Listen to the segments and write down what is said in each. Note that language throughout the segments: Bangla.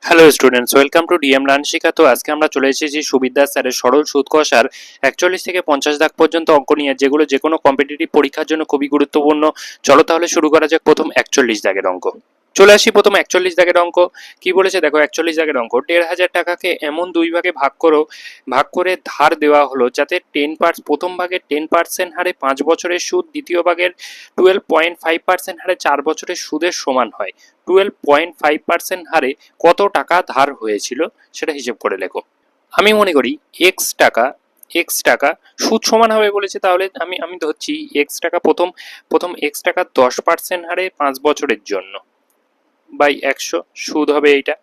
Hello students, welcome to DM learn শিখা। তো আজকে আমরা চলে এসেছি সুবিদ্যা স্যারের সরল সুদ কষার 41 থেকে 50 দাগ পর্যন্ত অঙ্ক নিয়ে, যেগুলো যে কোনো কম্পিটিটিভ পরীক্ষার জন্য খুবই গুরুত্বপূর্ণ। চলো তাহলে শুরু করা যাক প্রথম 41 দাগের অঙ্ক। চলে আসি প্রথম 41 দাগের অঙ্ক। কি বলেছে দেখো, 41 দাগের অঙ্ক, 1,500 টাকাকে এমন দুই ভাগে ভাগ করে ধার দেওয়া হলো যাতে প্রথম ভাগের 10% হারে 5 বছরের সুদ, দ্বিতীয় ভাগের 12.5% হারে 4 বছরের সুদের সমান হয়। 12.5% হারে কত টাকা ধার হয়েছিল সেটা হিসেব করে লেখো। আমি মনে করি এক্স টাকা সুদ সমান হবে বলেছে, তাহলে আমি আমি ধরছি এক্স টাকা প্রথম প্রথম এক্স টাকা 10% হারে 5 বছরের জন্য বাই 100 সুদ হবে এইটা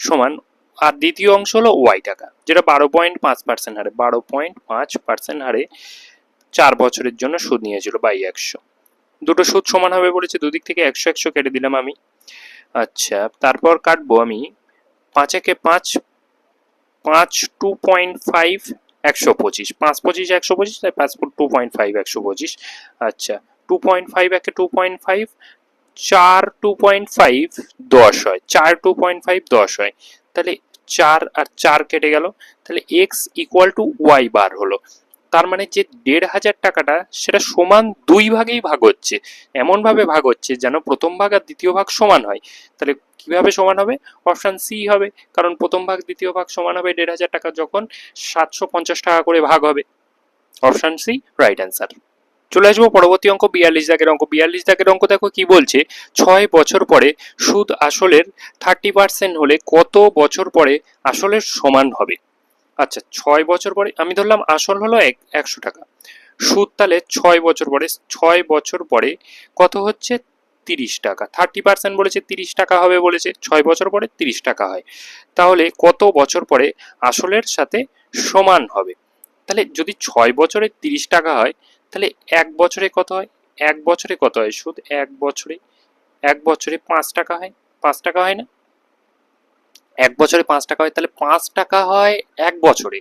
সমান। আর দ্বিতীয় অংশ হলো ওয়াই টাকা, যেটা 12.5% হারে 12.5% হারে 4 বছরের জন্য সুদ নিয়েছিল বাই 100। দুটো সুদ সমান হবে বলেছে, দুদিক থেকে 100 কেটে দিলাম আমি। আচ্ছা, তারপর কাটবো আমি 5 একে 5, 5 2.5, 125, 5 25 125, তাই 5 2.5 125। আচ্ছা, 2.5 একে 2.5, 4 2.5 10 হয়, 4 2.5 10 হয়। তাহলে 4 আর 4 কেটে গেল, তাহলে x equal to y bar হলো। তার মানে যে 1,500 টাকাটা সেটা সমান দুই ভাগেই ভাগ হচ্ছে, এমন ভাবে ভাগ হচ্ছে যেন প্রথম ভাগ আর দ্বিতীয় ভাগ সমান হয়। তাহলে কিভাবে সমান হবে? অপশন সি হবে, কারণ প্রথম ভাগ দ্বিতীয় ভাগ সমান হবে 1,500 টাকা যখন 750 টাকা করে ভাগ হবে। Option C right answer. চলে আসবো পরবর্তী অঙ্ক 42 দাগের অঙ্ক। 42 দাগের অঙ্ক দেখো কি বলছে, 6 বছর পরে সুদ আসলের 30% হলে কত বছর পরে আসলের সমান হবে? আচ্ছা, 6 বছর পরে আমি ধরলাম আসল হলো 100 টাকা, সুদ তাহলে 6 বছর পরে, 6 বছর পরে কত হচ্ছে? 30 টাকা। 30% বলেছে, 30 টাকা হবে বলেছে, 6 বছর পরে 30 টাকা হয়। তাহলে কত বছর পরে আসলের সাথে সমান হবে? তাহলে যদি 6 বছরে 30 টাকা হয়, তাহলে এক বছরে কত হয়? এক বছরে কত হয় সুদ? এক বছরে 5 টাকা হয়। 5 টাকা হয় না? এক বছরে 5 টাকা হয়, তাহলে 5 টাকা হয় এক বছরে।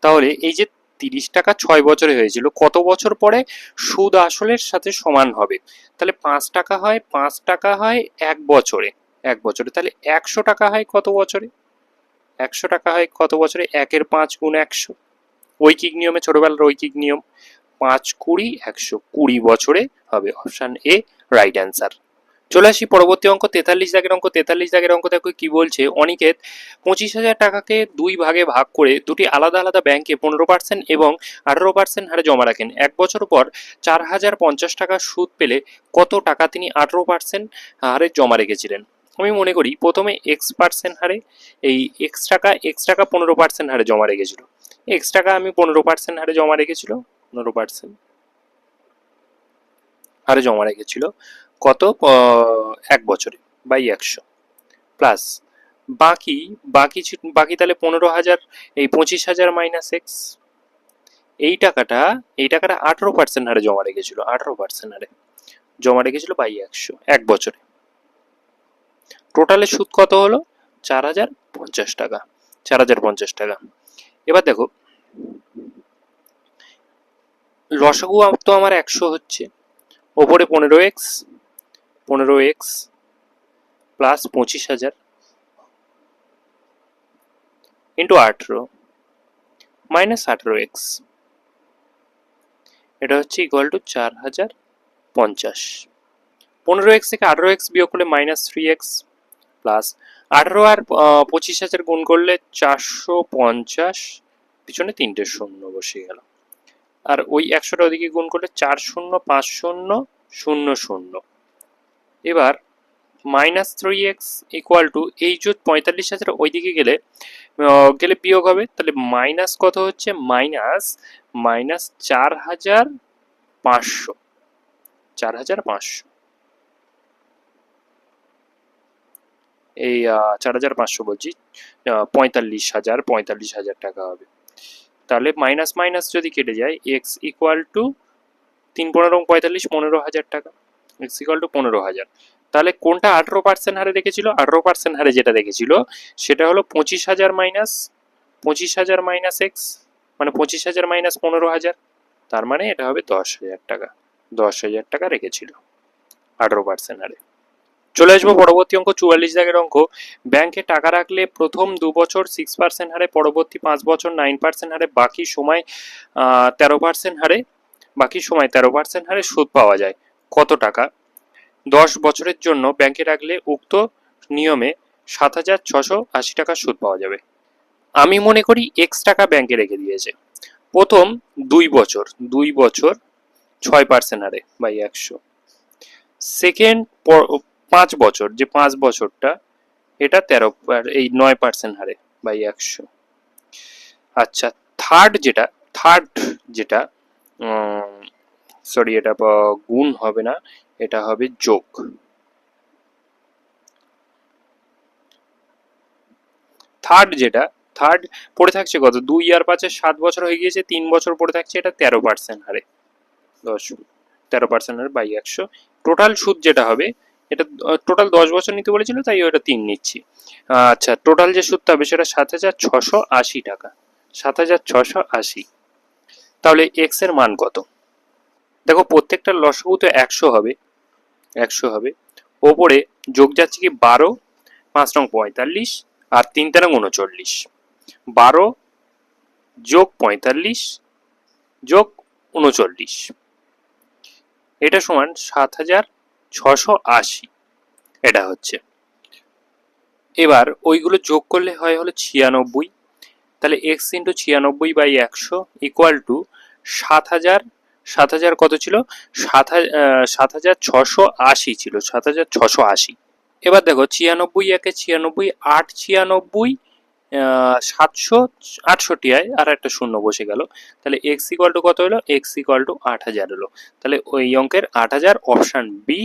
তাহলে এই যে 30 টাকা 6 বছরে হয়েছিল, কত বছর পরে সুদ আসলের সাথে সমান হবে? তাহলে 5 টাকা হয়, 5 টাকা হয় এক বছরে। এক বছরে তাহলে 100 টাকা হয় কত বছরে? 100 টাকা হয় কত বছরে? 1 এর 5 গুণ 100, ঐকিক নিয়মে, ছোটবেলার ঐকিক নিয়ম। 5 20 100, 20 বছরে হবে। Option A right answer. চলে আসি পরবর্তী অঙ্ক 43 দাগের অঙ্ক। 43 দাগের অঙ্ক দেখো কি বলছে, অনিকেত 25,000 টাকাকে দুই ভাগে ভাগ করে দুটি আলাদা আলাদা ব্যাংকে 15% এবং 18% হারে জমা রাখেন। এক বছর পর 4,050 টাকা সুদ পেলে কত টাকা তিনি 18% হারে জমা রেখেছিলেন? আমি মনে করি প্রথমে X% হারে, এই এক্স টাকা 15% হারে জমা রেখেছিল। এক্স টাকা আমি 15% হারে জমা রেখেছিল, 15% হারে জমা রেখেছিল কত? এক বছরে বাই 100 প্লাস বাকি বাকি তাহলে 15,000, এই 25,000 মাইনাস এক্স। এই টাকাটা 18% হারে জমা রেখেছিল, 18% হারে জমা রেখেছিল বাই 100 এক বছরে। টোটালে সুদ কত হলো? 4,050 টাকা, 4,050 টাকা। এবার দেখো, লসাগু তো আমার 100 হচ্ছে, ওপরে 15x, 15x plus 25,000 into 18 minus 18x, এটা হচ্ছে ইকুয়াল টু 4,050। 15x থেকে 18x বিয়োগ করলে মাইনাস 3x প্লাস 18 আর 25,000 গুণ করলে 450, পিছনে 3টে শূন্য বসে গেল। আর ওই 100টা ওদিকে গুণ করলে 4 শূন্য 5 শূন্য 0 0। এবার মাইনাস 3x ইকুয়াল টু, এই যে 45,000 ওইদিকে গেলে বিয়োগ হবে, তাহলে মাইনাস কত হচ্ছে? মাইনাস 4,500, 4,500, এই 4,500 বলছি, 45,000 টাকা হবে। তাহলে মাইনাস মাইনাস যদি কেটে যায়, এক্স ইকুয়াল টু 3 15 45, 15,000 টাকা, এক্স ইকুয়াল টু 15,000। তাহলে কোনটা 18% হারে রেখেছিল? 18% হারে যেটা রেখেছিল সেটা হলো 25,000 মাইনাস এক্স, মানে 25,000 মাইনাস 15,000, তার মানে এটা হবে 10,000 টাকা। 10,000 টাকা রেখেছিল 18% হারে। চলে আসবো পরবর্তী অঙ্ক 44 দাগের অঙ্ক। ব্যাংকে টাকা রাখলে প্রথম 2 বছর 6% হারে, পরবর্তী 5 বছর 9% হারে, বাকি সময় 13% হারে, বাকি সময় 13% হারে সুদ পাওয়া যায়। কত টাকা? 10 বছরের জন্য ব্যাংকে রাখলে উক্ত নিয়মে 7,680 টাকা সুদ পাওয়া যাবে। আমি মনে করি এক্স টাকা ব্যাংকে রেখে দিয়েছে। প্রথম 2 বছর 6% হারে বাই 100। সেকেন্ড 5 বছর, যে 5 বছরটা এটা 9% হারে বাই 100। আচ্ছা, থার্ড যেটা সরি, এটা গুণ হবে না, এটা হবে যোগ। থার্ড পড়ে থাকছে কত? 2 আর 5 7 বছর হয়ে গিয়েছে, 3 বছর পড়ে থাকছে, এটা 13% হারে 13% হারে বাই 100। টোটাল সুদ যেটা হবে, এটা টোটাল 10 বছর নিতে বলেছিল, তাই ওটা 3 নিচ্ছি। আচ্ছা, টোটাল যে সুদটা হবে সেটা 7,680 টাকা, 7,680। তাহলে এক্স এর মান কত? দেখো, প্রত্যেকটা লসাগু তো 100 হবে। ওপরে যোগ যাচ্ছে কি 12, 5 নং 45 আর 3 নং 39। 12 যোগ 45 যোগ 39, এটা সমান 7,680। এটা হচ্ছে, এবার ওইগুলো যোগ করলে হয় হলো 96। তাহলে x into 96 by 100 equal to 7,000। 7,000 কত ছিল? 7,680 ছিল, 7,680। এবার দেখো, 96 একে 96, 8 96, 768 হয়, আর একটা শূন্য বসে গেল। তাহলে এক্স ইকুয়াল টু কত হলো? এক্স ইকুয়াল টু 8,000 হলো। তাহলে ওই অঙ্কের 8,000 অপশন বি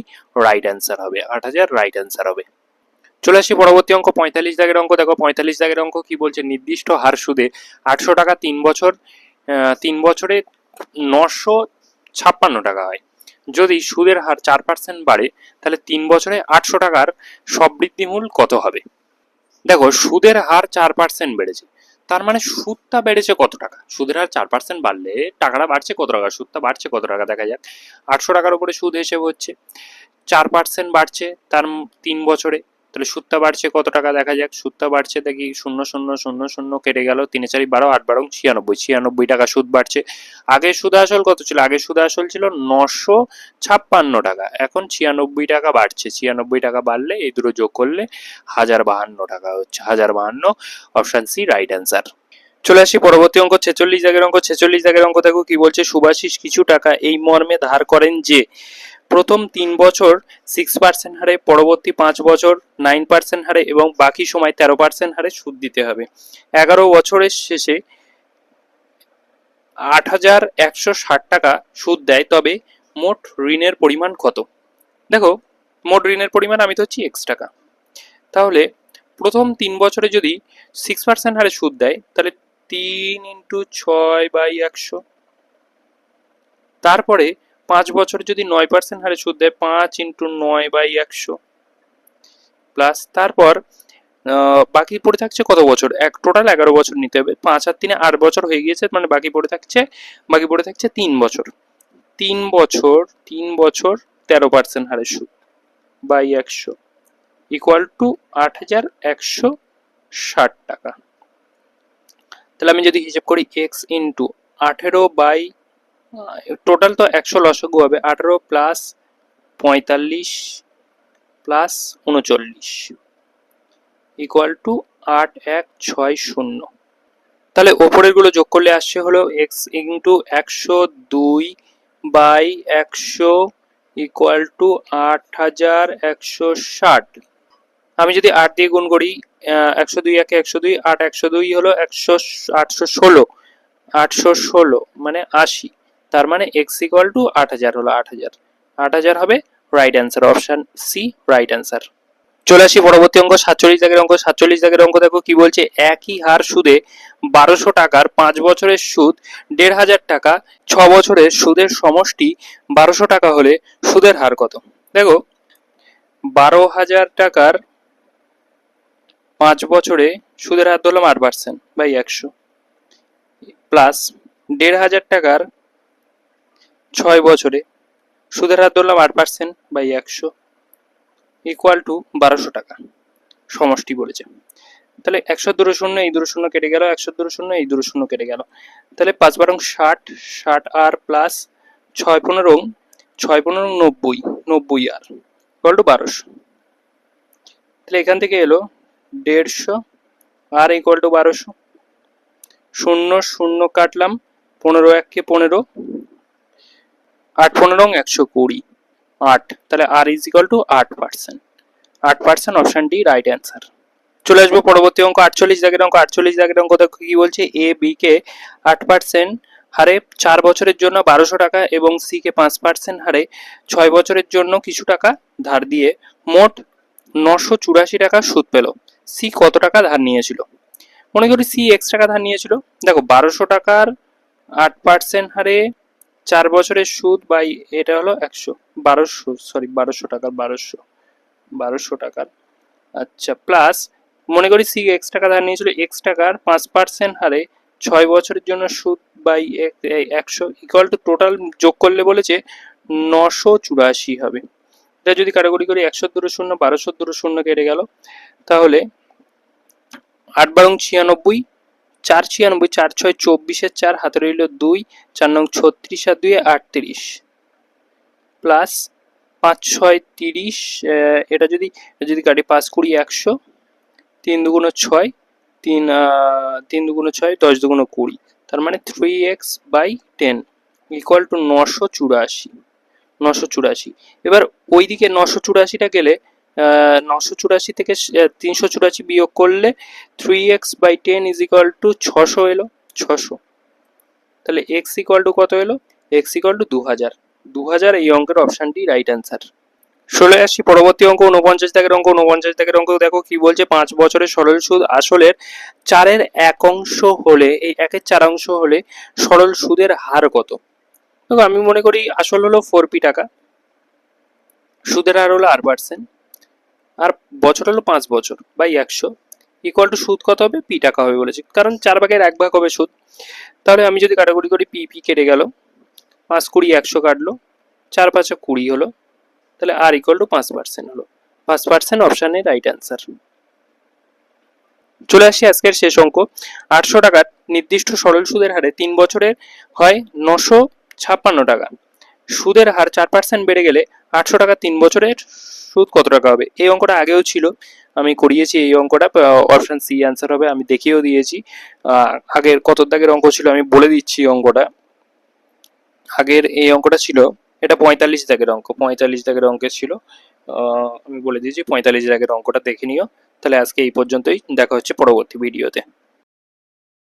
রাইট অ্যান্সার হবে, 8,000 রাইট অ্যান্সার হবে। চলে আসি পরবর্তী অঙ্ক 45 দাগের অঙ্ক। দেখো 45 দাগের অঙ্ক কি বলছে? নির্দিষ্ট হার সুদে 800 টাকা 3 বছর, 3 বছরে 956 টাকা হয়। যদি সুদের হার 4% বাড়ে, তাহলে 3 বছরে 800 টাকার সবৃদ্ধিমূল কত হবে? দেখো, সুদের হার 4% বেড়েছে, তার মানে সুদটা বেড়েছে কত টাকা? সুদের হার 4% বাড়লে টাকাটা বাড়ছে কত টাকা, সুদটা বাড়ছে কত টাকা দেখা যাক। 800 টাকার উপরে সুদ হিসেবে হচ্ছে, 4% বাড়ছে তার 3 বছরে, তাহলে সুদটা বাড়ছে কত টাকা দেখা যাক। সুদটা বাড়ছে, দেখি 0,0,0,0 কেটে গেল, 3 4 12, 8 12 96, 96 টাকা সুদ বাড়ছে। আগে সুদ আসল কত ছিল? আগে সুদ আসল ছিল 956 টাকা, এখন 96 টাকা বাড়ছে। 96 টাকা বাড়লে এই দুটো যোগ করলে 1,052 টাকা হচ্ছে, 1,052 অপশন সি রাইট অ্যান্সার। চলে আসি পরবর্তী অঙ্ক 46 দাগের অঙ্ক। 46 দাগের অঙ্ক দেখো কি বলছে? সুভাষিস কিছু টাকা এই মর্মে ধার করেন যে প্রথম 3 বছর 6% হারে, পরবর্তী 5 বছর 9% হারে এবং বাকি সময় 13% হারে সুদ দিতে হবে। 11 বছরের শেষে 8,160 টাকা সুদ দেয়, তবে মোট ঋণের পরিমাণ কত? দেখো, মোট ঋণের পরিমাণ আমি তো হচ্ছি এক্স টাকা। তাহলে প্রথম 3 বছরে যদি 6% হারে সুদ দেয়, তাহলে 3 ইন্টু 6/100। তারপরে 5 বছর যদি 9% হারে সুদ দেয়, 5 ইন্টু 9/100 প্লাস, তারপর বাকি পড়ে থাকছে কত বছর? টোটাল 11 বছর নিতে হবে। 5 আর 3 8 বছর হয়ে গিয়েছে, মানে বাকি পড়ে থাকছে 3 বছর। 3 বছর 13% হারে সুদ বাই 100 ইকুয়াল টু 8,160 টাকা। তাহলে আমি যদি হিসেব করি এক্স ইন্টু 18 বাই, টোটাল তো 100 লসাগু হবে, 18 প্লাস 45 প্লাস 39 ইকুয়াল টু 8,160। তাহলে ওপরের গুলো যোগ করলে আসছে হলো x into 102 by 100 equal to 8,160। আমি যদি 8 দিয়ে গুণ করি, 102 একে 102, 8 102 হলো 816, 816 মানে 80। তার মানে এক্স ইকুয়াল টু 8,000 হলো, 8,000। 8,000 হবে right answer, option C right answer. চলে আসি পরবর্তী অঙ্ক 47 দাগের অঙ্ক। 47 দাগের অঙ্ক দেখো কি বলছে? একই হার সুদে 1200 টাকার 5 বছরের সুদ 1,500 টাকা, 6 বছরের সুদের সমষ্টি 1200 টাকা হলে সুদের হার কত? দেখো, 12,000 টাকার 5 বছরে সুদের হার ধরলাম 8% বাই 100 প্লাস 1,500 টাকার 6 বছরে সুদের হার ধরলাম 8% বাই 100 ইকুয়াল টু 1200 টাকা সমষ্টি বলেছে। তাহলে 100 দূরে শূন্য, এই দূরে শূন্য কেটে গেল, 100 দূরে শূন্য, এই দূরে শূন্য কেটে গেল। তাহলে 5 বারং 60, 60 আর প্লাস 6 15, 6 15 90, 90 আর ইকুয়াল টু 1200। তাহলে এখান থেকে এলো 150 আর ইকুয়াল টু 1200। শূন্য শূন্য কাটলাম, 15 1 15, 8 15 120, 8। তাহলে R is equal to 8%। 8% option D right answer. চলে আসবো পরবর্তী অঙ্ক 48 দাগের অঙ্ক। 48 দাগের অঙ্ক দেখো কি বলছে, এ বি কে 8% হারে 4 বছরের জন্য 1200 টাকা এবং সি কে 5% হারে 6 বছরের জন্য কিছু টাকা ধার দিয়ে মোট 984 টাকা সুদ পেল। সি কত টাকা ধার নিয়েছিল? মনে করি সি এক্স টাকা ধার নিয়েছিল। দেখো 1200 টাকার 8% হারে 4 বছরের সুদ বাই এটা হলো 1200 টাকার 1200 টাকার, আচ্ছা, প্লাস মনে করি সি এক্স টাকা ধার নিয়েছিল, এক্স টাকার 5% হারে 6 বছরের জন্য সুদ বাই 100 ইকুয়াল টু টোটাল যোগ করলে বলেছে 984 হবে। এটা যদি কাটাকুটি করি 100 দূরে শূন্য, 1200 দূরে শূন্য কেটে গেল, তাহলে 8 বারং 96, 4 96, 4 6 24, 4 হাতে রইল 2, 4 9 36 আর 2 38, প্লাস 5 6 30, এটা যদি কাটি 5 20 100, 3 দুগুণ 6, 3 দুগুণ 6, 10 দুগুণ 20, তার মানে 3x বাই 10 ইকুয়াল টু 984। এবার ওইদিকে 984টা গেলে 984 থেকে 384 বিয়োগ করলে 3x by 10 is equal two 600 এলো, 600। তাহলে x ইকুয়াল টু কত এলো? x equal to 2000। 2000 এই অঙ্কের অপশনটি রাইট অ্যান্সার। চলে আসছি পরবর্তী অঙ্ক 49 দাগের অঙ্ক। 49 দাগের অঙ্ক দেখো কি বলছে, 5 বছরের সরল সুদ আসলের 4-এর 1 অংশ হলে, এই 1-এর 4 অংশ হলে সরল সুদের হার কত? দেখো আমি মনে করি আসল হলো 4p টাকা, সুদের হার হলো 8%, আর বছর হলো 5 বছর বাই 100 ইকুয়াল টু সুদ কত হবে? p টাকা হবে বলেছে, কারণ 4 ভাগের 1 ভাগ হবে সুদ। তাহলে আমি যদি কাটাকুটি করি, p কেটে গেল, 5 20 100 কাটলো, 4 5 20 হলো, তাহলে আর ইকুয়াল টু 5% হলো। 5% অপশানে রাইট অ্যান্সার। চলে আসি আজকের শেষ অঙ্ক। 800 টাকার নির্দিষ্ট সরল সুদের হারে 3 বছরের হয় 956 টাকা। সুদের হার 4% বেড়ে গেলে 800 টাকা 3 বছরের সুদ কত টাকা হবে? এই অঙ্কটা আগেও ছিল, আমি করিয়েছি এই অঙ্কটা, অপশন সি অ্যান্সার হবে, আমি দেখিয়েও দিয়েছি। আগের কত দাগের অঙ্ক ছিল আমি বলে দিচ্ছি অঙ্কটা। আগের এই অঙ্কটা ছিল, এটা 45 দাগের অঙ্ক, 45 দাগের অঙ্কের ছিল, আমি বলে দিয়েছি 45 দাগের অঙ্কটা দেখে নিও। তাহলে আজকে এই পর্যন্তই, দেখা হচ্ছে পরবর্তী ভিডিওতে।